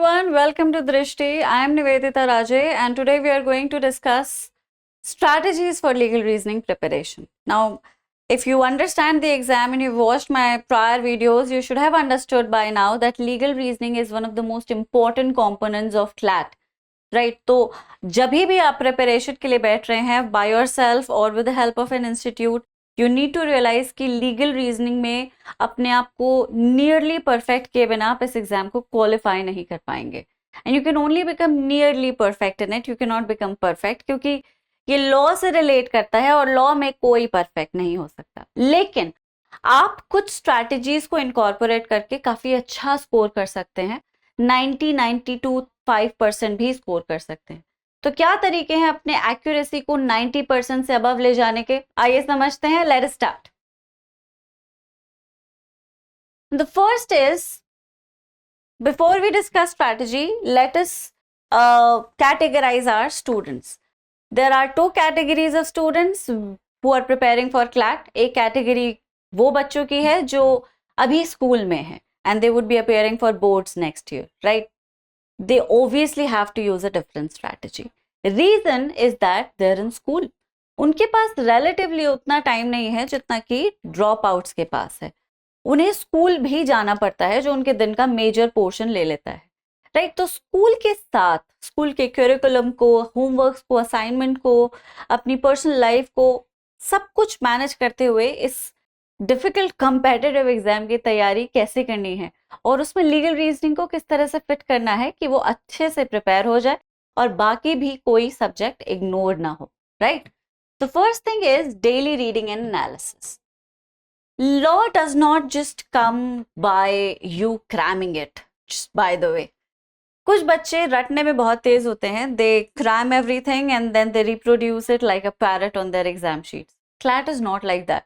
everyone, welcome to Drishti. I am Nivedita Rajay and today we are going to discuss strategies for legal reasoning preparation. Now, if you understand the exam and you've watched my prior videos, you should have understood by now that legal reasoning is one of the most important components of CLAT. Right तो जब भी आप preparation के लिए बैठ रहे हैं by yourself और with the help of an institute, you need to realize कि लीगल रीजनिंग में अपने आप को नियरली परफेक्ट किए बिना आप इस एग्जाम को क्वालिफाई नहीं कर पाएंगे. And you can only become nearly perfect in it, you can not become perfect, क्योंकि ये लॉ से रिलेट करता है और लॉ में कोई परफेक्ट नहीं हो सकता. लेकिन आप कुछ स्ट्रैटेजीज को इनकॉर्पोरेट करके काफी अच्छा स्कोर कर सकते हैं. 90-92-5% भी स्कोर कर सकते हैं. तो क्या तरीके हैं अपने एक्यूरेसी को 90% से अबव ले जाने के, आइए समझते हैं. Let us start. The first is, before we discuss strategy, let us categorize our students. There are two categories of students who are preparing for CLAT. एक कैटेगरी वो बच्चों की है जो अभी स्कूल में है and they would be appearing for boards next year, right? They obviously have to use a different strategy. Reason is that they're in school. उनके पास relatively उतना टाइम नहीं है जितना कि ड्रॉप आउट्स के पास है. उन्हें स्कूल भी जाना पड़ता है जो उनके दिन का मेजर पोर्शन ले लेता है, राइट? तो स्कूल के साथ स्कूल के करिकुलम को, होमवर्क्स को, असाइनमेंट को, अपनी पर्सनल लाइफ को, सब कुछ मैनेज करते हुए इस डिफिकल्ट कंपेटिटिव एग्जाम की तैयारी कैसे करनी है और उसमें लीगल रीजनिंग को किस तरह से फिट करना है कि वो अच्छे से प्रिपेयर हो जाए और बाकी भी कोई सब्जेक्ट इग्नोर ना हो, right? The first thing is daily reading and analysis. Law does not just come by you cramming it, just by the way. कुछ बच्चे रटने में बहुत तेज होते हैं. They cram everything and then they reproduce it like a parrot on their exam sheets. CLAT is not like that.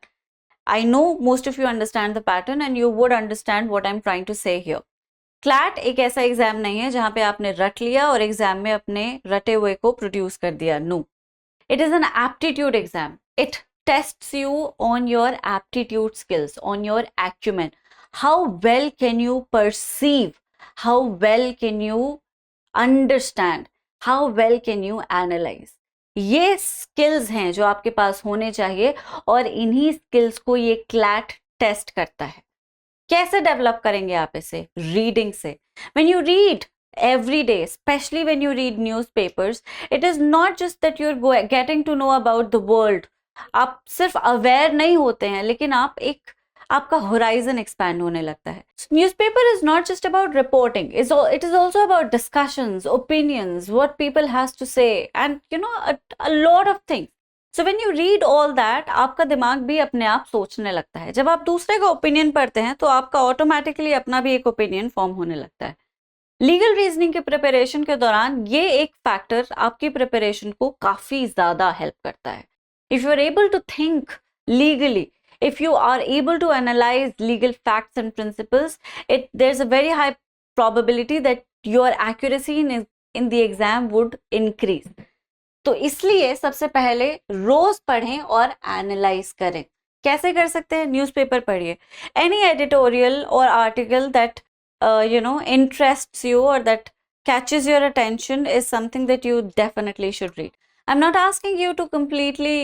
I know most of you understand the pattern and you would understand what I'm trying to say here. CLAT एक ऐसा exam नहीं है जहां पे आपने रट लिया और एग्जाम में अपने रटे हुए को प्रोड्यूस कर दिया. No, it is an aptitude exam. It tests you on your aptitude skills, on your acumen. How well can you perceive? How well can you understand? How well can you analyze? ये skills हैं जो आपके पास होने चाहिए और इन्हीं skills को ये CLAT टेस्ट करता है. कैसे डेवलप करेंगे आप इसे? रीडिंग से. When you read every day, especially when you read newspapers, it is not just that you're getting to know about the world. आप सिर्फ अवेयर नहीं होते हैं लेकिन आपका होराइजन एक्सपैंड होने लगता है. Newspaper is not just about reporting, it is also about discussions, opinions, what people has to say and you know a lot of things. So when you read all that, आपका दिमाग भी अपने आप सोचने लगता है. जब आप दूसरे का ओपिनियन पढ़ते हैं तो आपका ऑटोमेटिकली अपना भी एक ओपिनियन फॉर्म होने लगता है. लीगल रीजनिंग के प्रिपरेशन के दौरान ये एक फैक्टर आपकी प्रिपरेशन को काफी ज्यादा हेल्प करता है. If you are able to think legally, if you are able to analyze legal facts and principles, there's a very high probability that your accuracy in the exam would increase. तो इसलिए सबसे पहले रोज पढ़ें और analyse करें. कैसे कर सकते हैं? न्यूज़पेपर पढ़िए. एनी एडिटोरियल और article that interests you or that catches your attention is something that you definitely should read. I'm not asking you to completely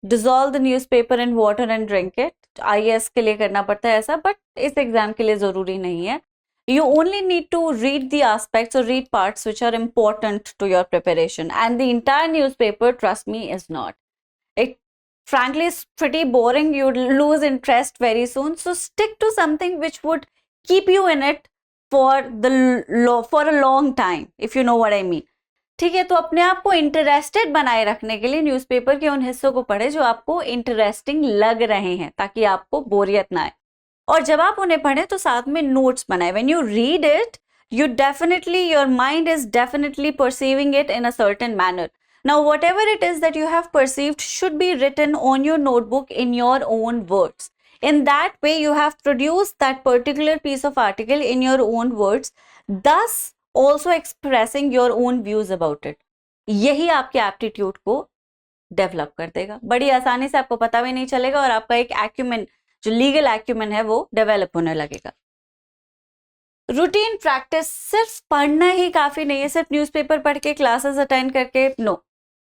dissolve the newspaper in water and drink it. IAS के लिए करना पड़ता है ऐसा, but इस exam के लिए जरूरी नहीं है. You only need to read the aspects or read parts which are important to your preparation, and the entire newspaper, trust me, is not. It frankly is pretty boring. You lose interest very soon. So stick to something which would keep you in it for a long time, if you know what I mean. ठीक है, तो अपने आप को interested बनाए रखने के लिए न्यूज़पेपर के उन हिस्सों को पढ़े जो आपको इंटरेस्टिंग लग रहे हैं ताकि आपको बोरियत ना आए. और जब आप उन्हें पढ़ें तो साथ में नोट्स बनाए. When you read it, your mind is definitely perceiving it in a certain manner. Now whatever it is that you have perceived should be written on your notebook in your own words. In that way you have produced that particular piece of article in your own words, thus also expressing your own views about it. यही आपके aptitude को develop कर देगा. बड़ी आसानी से आपको पता भी नहीं चलेगा और आपका एक एक्यूमेन, जो लीगल एक्यूमेन है, वो डेवलप होने लगेगा. रूटीन प्रैक्टिस, सिर्फ पढ़ना ही काफी नहीं है, सिर्फ न्यूज़पेपर पढ़ के क्लासेस अटेंड करके no.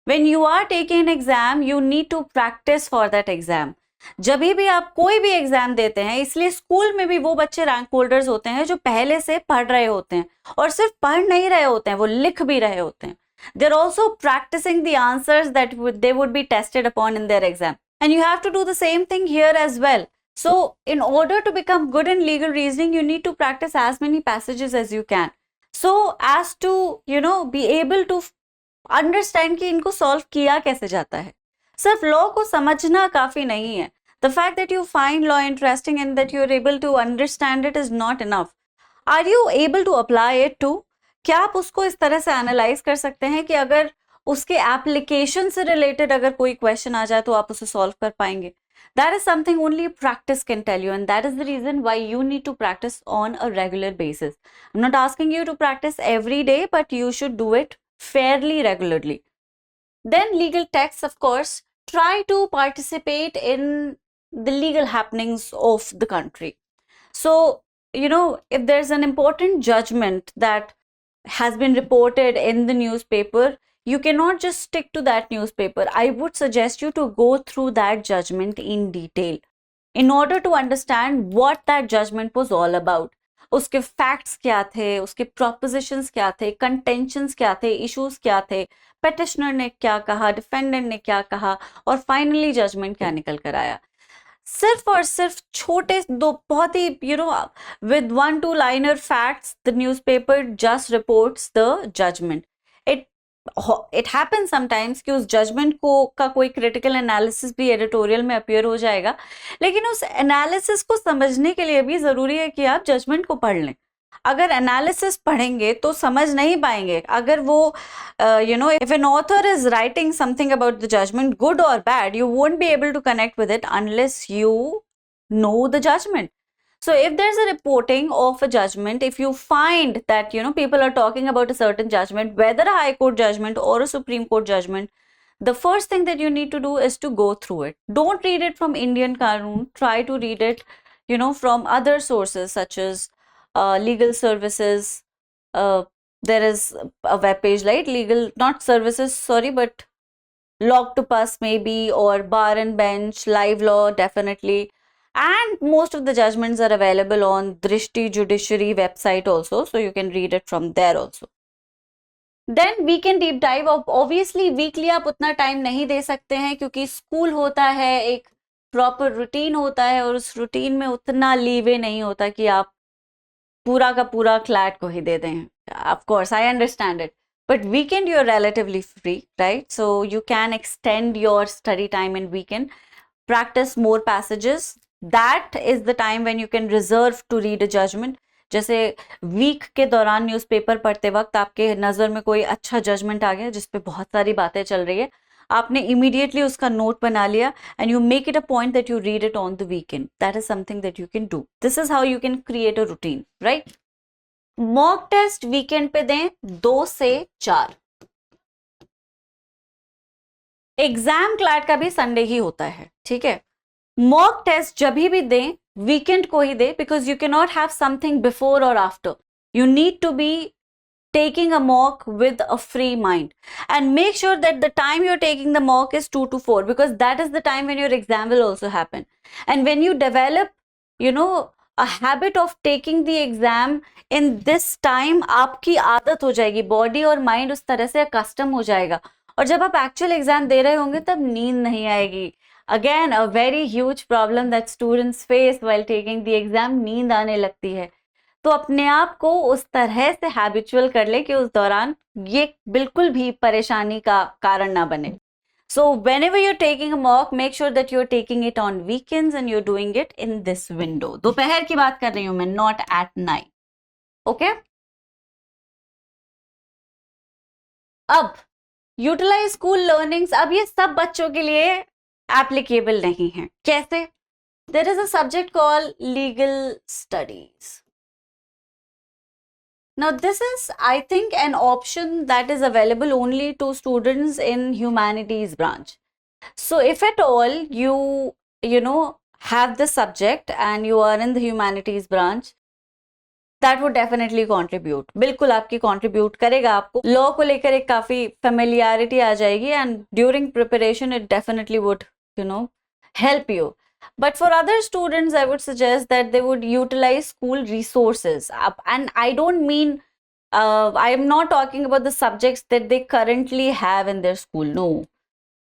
When you are taking an exam you need to practice for that exam. जब भी आप कोई भी एग्जाम देते हैं, इसलिए स्कूल में भी वो बच्चे रैंक होल्डर्स होते हैं जो पहले से पढ़ रहे होते हैं, और सिर्फ पढ़ नहीं रहे होते हैं, वो लिख भी रहे होते हैं. They are also practicing the answers that they would be tested upon in their exam, and you have to do the same thing here as well. So in order to become good in legal reasoning you need to practice as many passages as you can, so as to be able to understand कि इनको solve किया कैसे जाता है. सिर्फ law को समझना काफी नहीं है. The fact that you find law interesting and that you are able to understand it is not enough. Are you able to apply it too? क्या आप उसको इस तरह से एनालाइज कर सकते हैं कि अगर उसके एप्लीकेशन से रिलेटेड अगर कोई क्वेश्चन आ जाए तो आप उसे सॉल्व कर पाएंगे? That is something only practice can tell you, and that is the reason why you need to practice on a regular basis. I'm not asking you to practice every day, but you should do it fairly regularly. Then legal texts, of course, try to participate in the legal happenings of the country. So, if there's an important judgment that has been reported in the newspaper, you cannot just stick to that newspaper. I would suggest you to go through that judgment in detail in order to understand what that judgment was all about. उसके facts क्या थे, उसके propositions क्या थे, contentions क्या थे, issues क्या थे, petitioner ने क्या कहा, defendant ने क्या कहा, और finally judgment क्या निकल कर आया. सिर्फ और सिर्फ छोटे दो बहुत ही with 1-2 liner facts the newspaper just reports the judgment. It happens sometimes कि उस जजमेंट को का कोई क्रिटिकल एनालिसिस भी एडिटोरियल में अपीयर हो जाएगा, लेकिन उस एनालिसिस को समझने के लिए भी जरूरी है कि आप जजमेंट को पढ़ लें. अगर एनालिसिस पढ़ेंगे तो समझ नहीं पाएंगे. अगर वो if an author is writing something about the judgment, good or bad, you won't be able to connect with it unless you know the judgment. So if there's a reporting of a judgment, if you find that people are talking about a certain judgment, whether a high court judgment or a Supreme Court judgment, the first thing that you need to do is to go through it. Don't read it from Indian Qanun. Try to read it from other sources such as legal services. There is a web page, right? Legal, not services, sorry, but Log2Pus maybe, or Bar and Bench, Live Law, definitely. And most of the judgments are available on Drishti Judiciary website also, so you can read it from there also. Then weekend deep dive. Obviously weekly आप उतना time नहीं दे सकते हैं क्योंकि school होता है, एक proper routine होता है, और उस रूटीन में उतना लीवे नहीं होता कि आप पूरा का पूरा क्लैट को ही दे दें. Of course, I understand it. But weekend you're relatively free, right? So you can extend your study time in weekend, practice more passages. That is the time when you can reserve to read a judgment. जैसे week के दौरान newspaper पढ़ते वक्त आपके नज़र में कोई अच्छा जजमेंट आ गया जिसपे बहुत सारी बातें चल रही है, आपने इमीडिएटली उसका नोट बना लिया and you make it a point that you read it on the weekend. That is something that you can do. This is how you can create a routine, right? Mock test weekend पे दें 2 से 4. Exam CLAT का भी Sunday ही होता है, ठीक है. Mock test जब भी दें वीकेंड को ही दे, because you can not have something before और after. You need to be taking a mock with a free mind, and make sure that the time you're taking the mock is 2 to 4, because that is the time when your exam will also happen. And when you develop a habit of taking the exam in this time, आपकी आदत हो जाएगी, body और mind उस तरह से custom हो जाएगा, और जब आप एक्चुअल एग्जाम दे रहे होंगे तब नींद नहीं आएगी. Again a very huge problem that students face while taking the exam, नींद आने लगती है. तो अपने आप को उस तरह से हैबिचुअल कर ले कि उस दौरान ये बिल्कुल भी परेशानी का कारण ना बने. So whenever you're taking a mock, make sure that you're taking it on weekends and you're doing it in this window. दोपहर की बात कर रही हूं मैं, not at night. Okay? अब यूटिलाइज स्कूल लर्निंग्स, अब ये सब बच्चों के लिए एप्लीकेबल नहीं है. कैसे? There is a subject called legal studies. Now this is, I think, an option that is available only to students in humanities branch. So if at all you have the subject and you are in the humanities branch, that would definitely contribute, बिल्कुल आपकी contribute करेगा, आपको law को लेकर एक काफी familiarity आ जाएगी and during preparation it definitely would help you. But for other students, I would suggest that they would utilize school resources. And I don't mean, I am not talking about the subjects that they currently have in their school. No.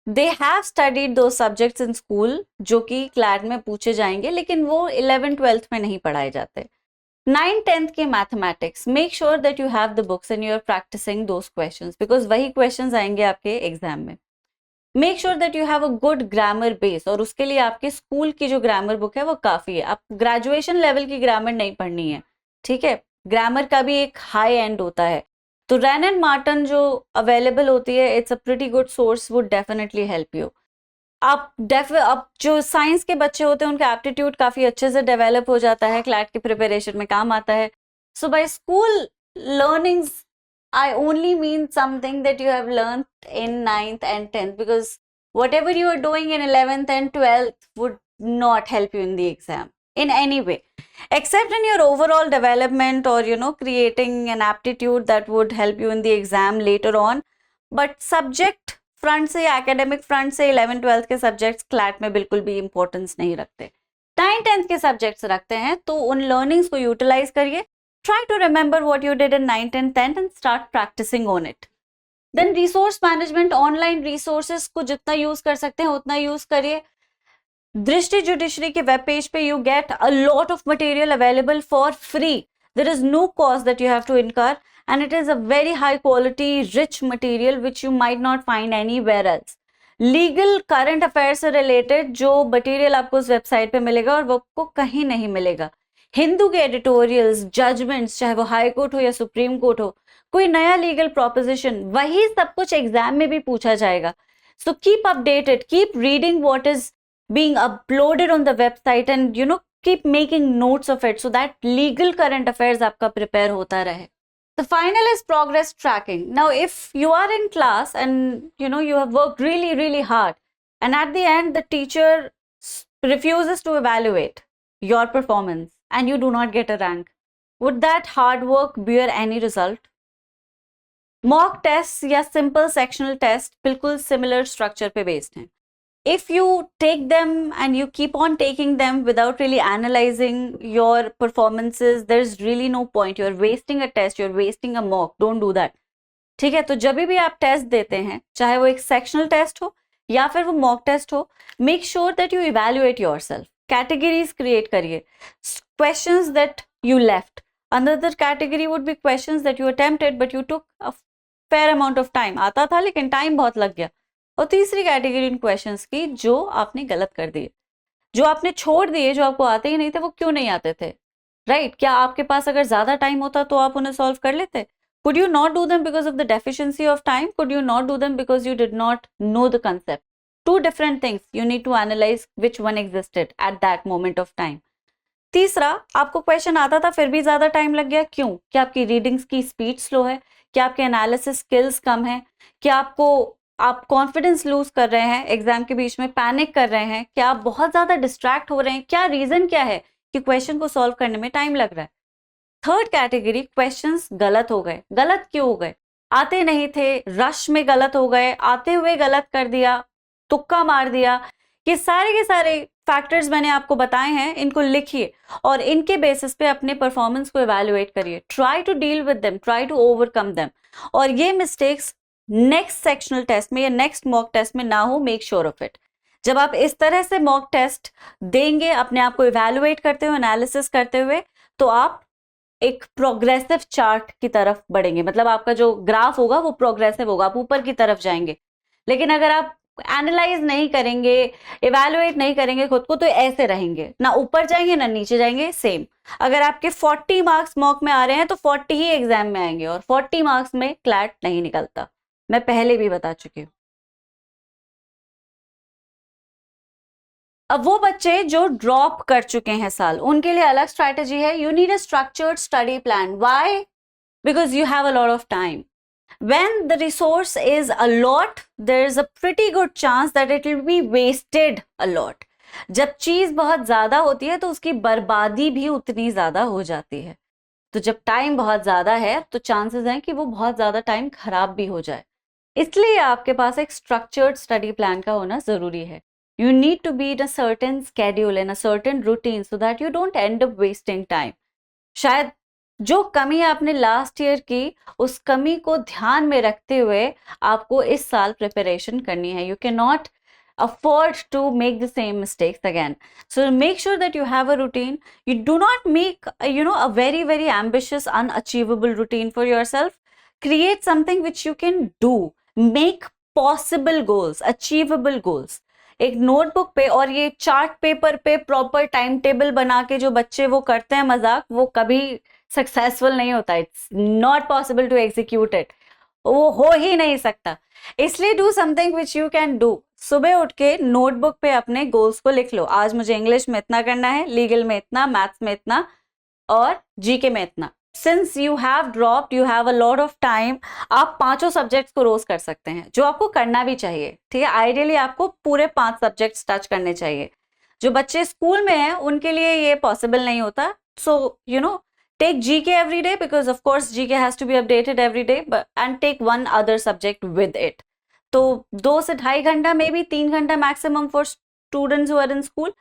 They have studied those subjects in school, जो कि CLAT में पूछे जाएंगे, लेकिन वो 11th-12th में नहीं पढ़ाए जाते. 9th-10th के mathematics, make sure that you have the books and you are practicing those questions, because वही क्वेश्चंस आएंगे आपके एग्जाम में. Make sure that you have a good grammar base, और उसके लिए आपके स्कूल की जो ग्रामर बुक है वो काफ़ी है. आप ग्रेजुएशन लेवल की ग्रामर नहीं पढ़नी है, ठीक है. ग्रामर का भी एक हाई एंड होता है, तो रैन एंड मार्टन जो अवेलेबल होती है, it's a pretty good source, would definitely help you. आप जो साइंस के बच्चे होते हैं उनका एप्टीट्यूड काफ़ी अच्छे से डेवलप हो जाता है, क्लैट की प्रिपरेशन में काम आता है. So by school learnings I only mean something that you have learned in 9th and 10th, because whatever you are doing in 11th and 12th would not help you in the exam in any way, except in your overall development or creating an aptitude that would help you in the exam later on. But subject front से, academic front से 11th 12th के subjects CLAT में बिल्कुल भी importance नहीं रखते. 9th 10th के subjects रखते हैं, तो उन learnings को utilize करिए. Try to remember what you did in 9th and 10th and start practicing on it. Then resource management, online resources को जितना use कर सकते हैं उतना use करिए. दृष्टि जुडिशरी के वेब पेज पे you get a lot of material available for free. There is no cost that you have to incur, and it is a very high quality, rich material which you might not find anywhere else. Legal current affair से related जो material आपको उस website पे मिलेगा और वो आपको कहीं नहीं मिलेगा. हिंदू के एडिटोरियल्स, जजमेंट्स, चाहे वो हाई कोर्ट हो या सुप्रीम कोर्ट हो, कोई नया लीगल प्रोपोजिशन, वही सब कुछ एग्जाम में भी पूछा जाएगा. So keep updated, keep reading what is being uploaded on the website and keep making notes of it, so that legal current affairs आपका प्रिपेयर होता रहे. The final is progress tracking. Now, if you are in class and you have worked really, really hard, and at the end the teacher refuses to evaluate your performance and you do not get a rank, would that hard work bear any result? Mock tests या simple sectional test बिल्कुल similar structure पे based हैं. If you take them and you keep on taking them without really analyzing your performances, there's really no point. You're wasting a test, you're wasting a mock. Don't do that. ठीक है, तो जब भी आप test देते हैं, चाहे वो एक सेक्शनल टेस्ट हो या फिर वो मॉक टेस्ट हो, make sure that you evaluate yourself. Categories create करिए. Questions that you left, another category would be questions that you attempted but you took a fair amount of time. आता था लेकिन time बहुत लग गया. और तीसरी कैटेगरी इन क्वेश्चंस की जो आपने गलत कर दिए, जो आपने छोड़ दिए, जो आपको आते ही नहीं थे. वो क्यों नहीं आते थे, राइट? क्या आपके पास अगर ज्यादा टाइम होता तो आप उन्हें सॉल्व कर लेते? Could you not do them because of the deficiency of time? Could you not do them because you did not know the concept? Two different things. You need to analyze which one existed at that moment of time. तीसरा, आपको question आता था फिर भी ज्यादा time लग गया, क्यों? क्या आपकी रीडिंग्स की स्पीड स्लो है? क्या आपके एनालिसिस स्किल्स कम है? क्या आप कॉन्फिडेंस लूज कर रहे हैं, एग्जाम के बीच में पैनिक कर रहे हैं? क्या आप बहुत ज्यादा डिस्ट्रैक्ट हो रहे हैं? क्या रीजन क्या है कि क्वेश्चन को सॉल्व करने में टाइम लग रहा है? थर्ड कैटेगरी, क्वेश्चंस गलत हो गए. गलत क्यों हो गए? आते नहीं थे, रश में गलत हो गए, आते हुए गलत कर दिया, तुक्का मार दिया. ये सारे के सारे फैक्टर्स मैंने आपको बताए हैं, इनको लिखिए और इनके बेसिस पे अपने परफॉर्मेंस को इवैल्यूएट करिए. Try to deal with them, try to overcome them, और ये मिस्टेक्स नेक्स्ट सेक्शनल टेस्ट में या नेक्स्ट मॉक टेस्ट में ना हो. Make sure of it. जब आप इस तरह से मॉक टेस्ट देंगे, अपने आप को इवैल्यूएट करते हुए, एनालिसिस करते हुए, तो आप एक प्रोग्रेसिव चार्ट की तरफ बढ़ेंगे. मतलब आपका जो ग्राफ होगा वो प्रोग्रेसिव होगा, आप ऊपर की तरफ जाएंगे. लेकिन अगर आप एनालाइज नहीं करेंगे, इवैल्यूएट नहीं करेंगे खुद को, तो ऐसे रहेंगे, ना ऊपर जाएंगे ना नीचे जाएंगे. सेम, अगर आपके 40 मार्क्स मॉक में आ रहे हैं तो 40 ही एग्जाम में आएंगे, और 40 मार्क्स में क्लैट नहीं निकलता. मैं पहले भी बता चुकी हूँ. अब वो बच्चे जो ड्रॉप कर चुके हैं साल, उनके लिए अलग स्ट्रैटेजी है. You need a structured study plan. Why? Because you have a lot of time. When the resource is a lot, there is a pretty good chance that it will be wasted a lot. जब चीज बहुत ज्यादा होती है तो उसकी बर्बादी भी उतनी ज्यादा हो जाती है. तो जब टाइम बहुत ज़्यादा है तो चांसेस हैं कि वो बहुत ज़्यादा टाइम खराब भी हो जाए। इसलिए आपके पास एक स्ट्रक्चर्ड स्टडी प्लान का होना ज़रूरी है। You need to be in a certain schedule and a certain routine so that you don't end up wasting time. शायद जो कमी आपने लास्ट ईयर की, उस कमी को ध्यान में रखते हुए आपको इस साल प्रिपरेशन करनी है. You can not afford to make the same mistakes again. So make sure that you have a routine. You do not make a very very ambitious unachievable routine for yourself. Create something which you can do. Make possible goals, achievable goals. एक notebook पे और ये chart paper पे proper time table बना के जो बच्चे वो करते हैं मजाक, वो कभी सक्सेसफुल नहीं होता. It's not possible to execute it. वो हो ही नहीं सकता. इसलिए do something which you can do. सुबह उठ के नोटबुक पे अपने गोल्स को लिख लो. आज मुझे इंग्लिश में इतना करना है, लीगल में इतना, मैथ्स में इतना और जीके में इतना. Since you have dropped, you have a lot of time, आप 5 सब्जेक्ट्स को रोज कर सकते हैं, जो आपको करना भी चाहिए. ठीक है, आइडियली आपको पूरे 5 सब्जेक्ट्स टच करने चाहिए. जो बच्चे स्कूल में हैं उनके लिए ये पॉसिबल नहीं होता. सो take GK every day, because of course GK has to be updated every day, and take one other subject with it. तो 2 से 2.5 घंटा, मे बी 3 घंटा maximum for students who are in school,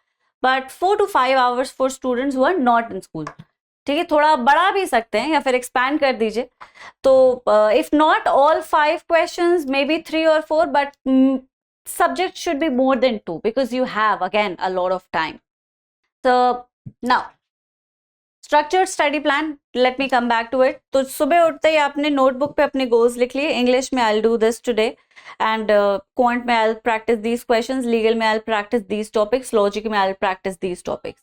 but 4 to 5 hours for students who are not in school. ठीक है, थोड़ा बढ़ा भी सकते हैं या फिर expand कर दीजिए. तो if not all 5 questions, maybe 3 or 4, but subject should be more than 2, because you have again a lot of time. So now structured study plan, let me come back to it. तो सुबह उठते ही आपने notebook पे अपने goals लिख लिए. English में I will do this today, and quant में I will practice these questions, legal में I will practice these topics, logic में I will practice these topics.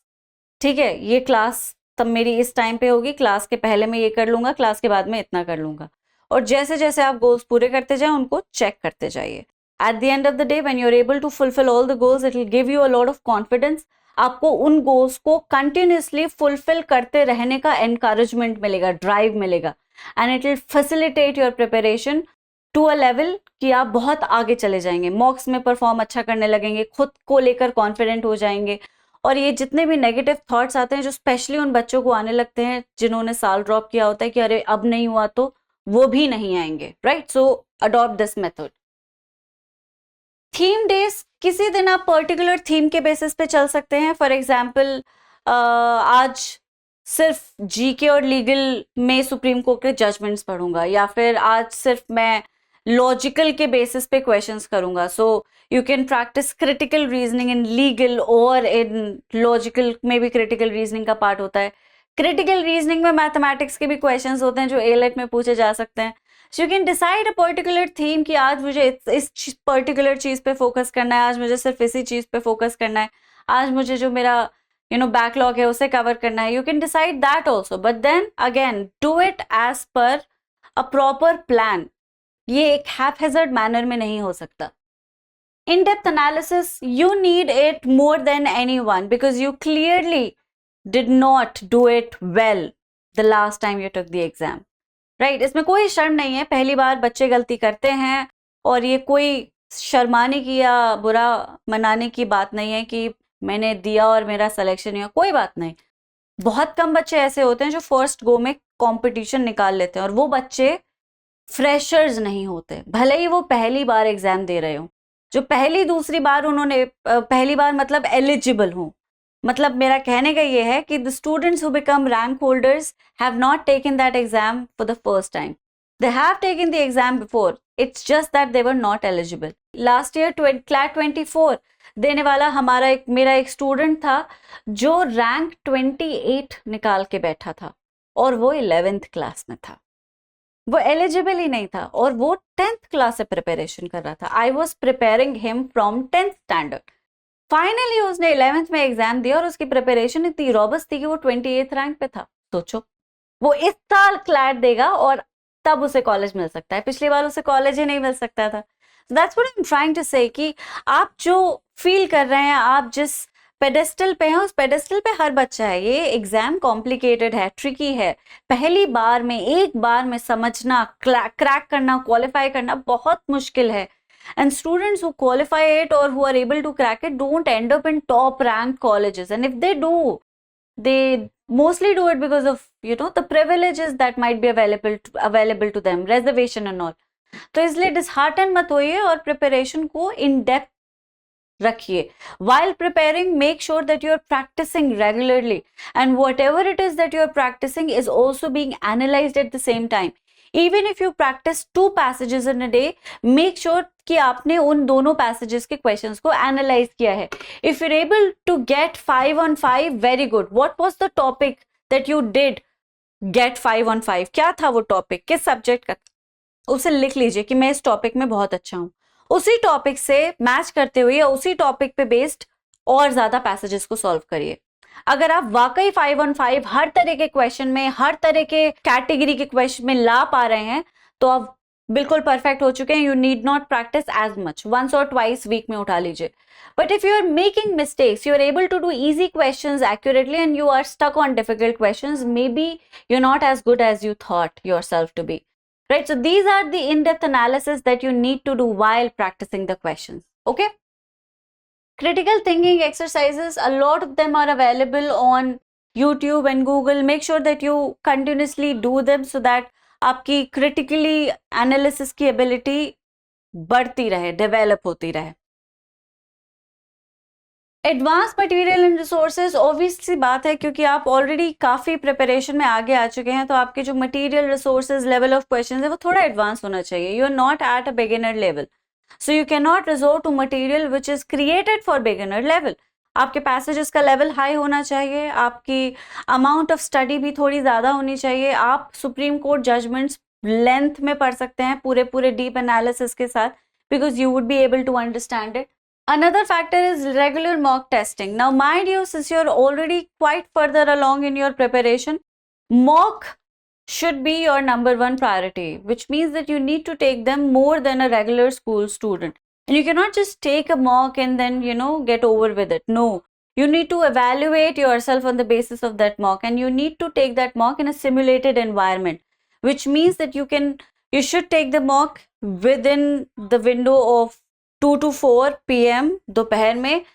ठीक है, ये क्लास तब मेरी इस टाइम पे होगी, क्लास के पहले मैं ये कर लूंगा, क्लास के बाद में इतना कर लूंगा. और जैसे जैसे आप गोल्स पूरे करते जाए उनको चेक करते जाइए. At the end of the day when you are able to fulfill all the goals, it will give you a lot of confidence. आपको उन गोल्स को कंटिन्यूसली फुलफिल करते रहने का एनकरेजमेंट मिलेगा, ड्राइव मिलेगा, and it will facilitate your preparation to a level कि आप बहुत आगे चले जाएंगे, मॉक्स में परफॉर्म अच्छा करने लगेंगे, खुद को लेकर कॉन्फिडेंट हो जाएंगे. और ये जितने भी नेगेटिव थॉट्स आते हैं, जो स्पेशली उन बच्चों को आने लगते हैं जिन्होंने साल ड्रॉप किया होता है कि अरे अब नहीं हुआ, तो वो भी नहीं आएंगे. Right, so adopt this method. Theme days, किसी दिन आप पर्टिकुलर थीम के बेसिस पे चल सकते हैं. फॉर एग्जाम्पल आज सिर्फ जीके और लीगल में सुप्रीम कोर्ट के जजमेंट्स पढ़ूंगा, या फिर आज सिर्फ मैं लॉजिकल के बेसिस पे क्वेश्चंस करूंगा. सो you can practice critical reasoning in legal और इन लॉजिकल में भी क्रिटिकल रीजनिंग का पार्ट होता है. क्रिटिकल रीजनिंग में मैथमेटिक्स के भी क्वेश्चंस होते हैं जो एलेट में पूछे जा सकते हैं. So you can decide a particular theme कि आज मुझे इस पर्टिकुलर चीज पे फोकस करना है, आज मुझे सिर्फ इसी चीज पे फोकस करना है, आज मुझे जो मेरा बैकलॉग है उसे कवर करना है. You can decide that also, but then again do it as per a proper plan. ये एक हैफ-हैज़र्ड मैनर में नहीं हो सकता. In depth analysis, you need it more than anyone, because you clearly did not do it well the last time you took the exam. Right, इसमें कोई शर्म नहीं है. पहली बार बच्चे गलती करते हैं, और ये कोई शर्माने की या बुरा मनाने की बात नहीं है कि मैंने दिया और मेरा सिलेक्शन हुआ. कोई बात नहीं. बहुत कम बच्चे ऐसे होते हैं जो फर्स्ट गो में कंपटीशन निकाल लेते हैं, और वो बच्चे फ्रेशर्स नहीं होते, भले ही वो पहली बार एग्जाम दे रहे हो. जो पहली दूसरी बार उन्होंने, पहली बार मतलब एलिजिबल हो, मतलब मेरा कहने का ये है कि the students who become rank holders have not taken that exam for the first time. They have taken the exam before, it's just that they were not eligible. Last year CLAT 24 देने वाला मेरा एक student था जो rank 28 निकाल के बैठा था, और वो 11th क्लास में था. वो एलिजिबल ही नहीं था, और वो 10th क्लास से प्रिपरेशन कर रहा था. I was preparing him from 10th standard. Finally उसने 11th में एग्जाम दिया, और उसकी प्रिपरेशन इतनी रॉबस्ट थी कि वो 28th रैंक पे था. सोचो, वो इस साल क्लैट देगा और तब उसे कॉलेज मिल सकता है. पिछली बार उसे कॉलेज ही नहीं मिल सकता था. That's what I am trying to say कि आप जो फील कर रहे हैं, आप जिस पेडेस्टल पे हैं, उस पेडेस्टल पे हर बच्चा है. ये एग्जाम कॉम्प्लिकेटेड है, ट्रिकी है. पहली बार में, एक बार में समझना, क्रैक करना, क्वालिफाई करना बहुत मुश्किल है. And students who qualify it or who are able to crack it don't end up in top ranked colleges. And if they do, they mostly do it because of the privileges that might be available to them, reservation and all. तो इसलिए disheartened मत होइए और preparation को in depth रखिए. While preparing, make sure that you are practicing regularly, and whatever it is that you are practicing is also being analyzed at the same time. Even if you practice 2 passages in a day, make sure कि आपने उन दोनों passages के questions को analyze किया है. If you're able to get 5 on 5, very good. What was the topic that you did get 5 on 5? क्या था वो topic? किस subject का? उसे लिख लीजिए कि मैं इस topic में बहुत अच्छा हूँ. उसी टॉपिक से मैच करते हुए या उसी टॉपिक पे बेस्ड और ज्यादा पैसेजेस को सॉल्व करिए. अगर आप वाकई 5 on 5 हर तरह के क्वेश्चन में, हर तरह के कैटेगरी के क्वेश्चन में ला पा रहे हैं, तो आप बिल्कुल परफेक्ट हो चुके हैं. You need not practice as much, once और ट्वाइस वीक में उठा लीजिए. But if you are making mistakes, you are able to do easy questions accurately and you are stuck on difficult questions, maybe you are not as good as you thought yourself to be. Right, so these are the in-depth analysis that you need to do while practicing the questions. Okay, critical thinking exercises, a lot of them are available on YouTube and Google. Make sure that you continuously do them so that आपकी critically analysis की ability बढ़ती रहे, develop होती रहे. Advance material and resources, obviously बात है क्योंकि आप ऑलरेडी काफ़ी प्रिपरेशन में आगे आ चुके हैं, तो आपके जो material resources, level of question है वो थोड़ा एडवांस होना चाहिए. You are not at a beginner level, so you can not resort to material which is created for beginner level. आपके पैसेजेस का लेवल हाई होना चाहिए, आपकी अमाउंट ऑफ स्टडी भी थोड़ी ज़्यादा होनी चाहिए. आप सुप्रीम कोर्ट जजमेंट्स लेंथ में पढ़ सकते हैं पूरे डीप एनालिसिस के साथ, because you would be able to understand it. Another factor is regular mock testing. Now, mind you, since you're already quite further along in your preparation, mock should be your number 1 priority, which means that you need to take them more than a regular school student. And you cannot just take a mock and then, get over with it. No, you need to evaluate yourself on the basis of that mock, and you need to take that mock in a simulated environment, which means that you should take the mock within the window of 2 to 4 p.m. दोपहर में,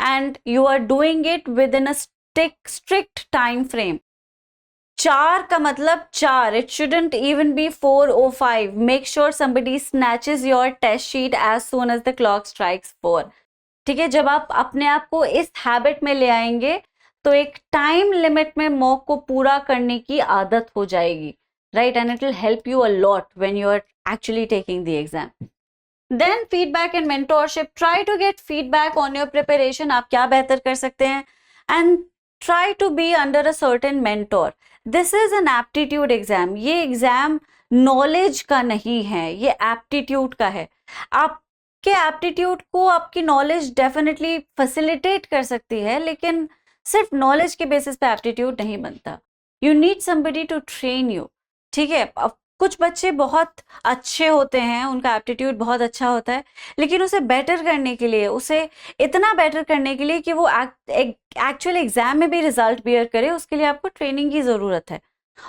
and you are doing it within a strict time frame. 4 का मतलब 4, it shouldn't even be 4:05. Make sure somebody snatches your test sheet as soon as the clock strikes 4. ठीक है, जब आप अपने आप को इस हैबिट में ले आएंगे तो एक टाइम लिमिट में मॉक को पूरा करने की आदत हो जाएगी, right? And it will help you a lot when you are actually taking the exam. Then feedback and mentorship. Try to get feedback on your preparation. आप क्या बेहतर कर सकते हैं, and try to be under a certain mentor. This is an aptitude exam. ये exam knowledge का नहीं है, ये एप्टीट्यूड का है. आपके एप्टीट्यूड को आपकी नॉलेज डेफिनेटली फैसिलिटेट कर सकती है, लेकिन सिर्फ नॉलेज के बेसिस पे एप्टीट्यूड नहीं बनता. You need somebody to train you. ठीक है, कुछ बच्चे बहुत अच्छे होते हैं, उनका एप्टीट्यूड बहुत अच्छा होता है, लेकिन उसे बेटर करने के लिए, उसे इतना बेटर करने के लिए कि वो एक्चुअल एग्जाम में भी रिजल्ट बियर करे, उसके लिए आपको ट्रेनिंग की ज़रूरत है.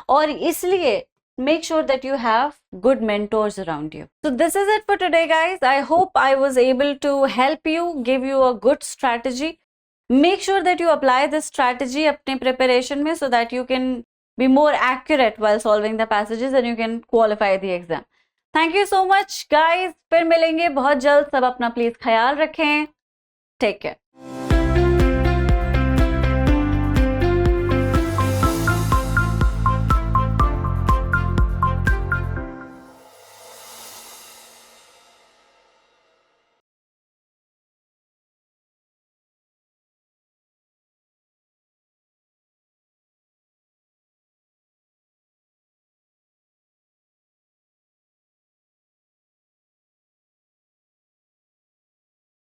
और इसलिए make sure that you have good mentors around you. So this is it for today, guys. I hope I was able to help you, give you a good strategy. Make sure that you apply this strategy अपने preparation में, so that you can be more accurate while solving the passages and you can qualify the exam. Thank you so much, guys. फिर मिलेंगे बहुत जल्द. सब अपना please ख्याल रखें. Take care.